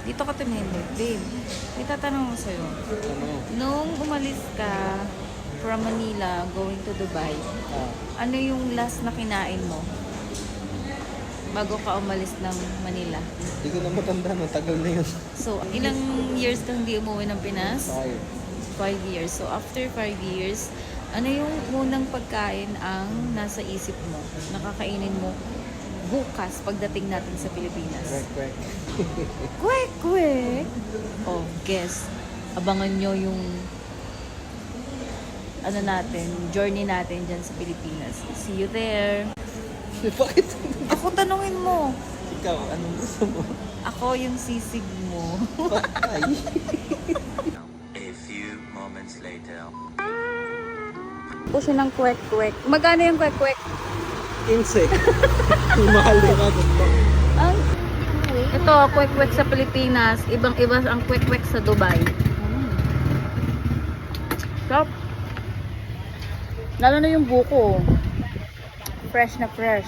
Dito ka tumimik, babe. May tatanong ko sa'yo. Ano? Nung umalis ka from Manila going to Dubai, ano yung last na kinain mo? Bago ka umalis ng Manila. Hindi ko na matanda, matagal na yun. So, ilang years kang hindi umuwi ng Pinas? 5. 5 years. So, after 5 years, ano yung unang pagkain ang nasa isip mo? Nakakainin mo bukas pagdating natin sa Pilipinas? Kwek. Kwek, kwek! Oh, guess. Abangan nyo yung ano natin, journey natin dyan sa Pilipinas. See you there! Bakit? Ako, tanungin mo. Ikaw, anong gusto mo? Ako yung sisig mo. Patay. A few moments later. Puso ng kwek-kwek. Magkano yung kwek-kwek? Insect. Mahal na ka dito. Ang ito, kwek-kwek sa Pilipinas. Ibang-iba ang kwek-kwek sa Dubai. Stop. Lalo na yung buko. Fresh na fresh.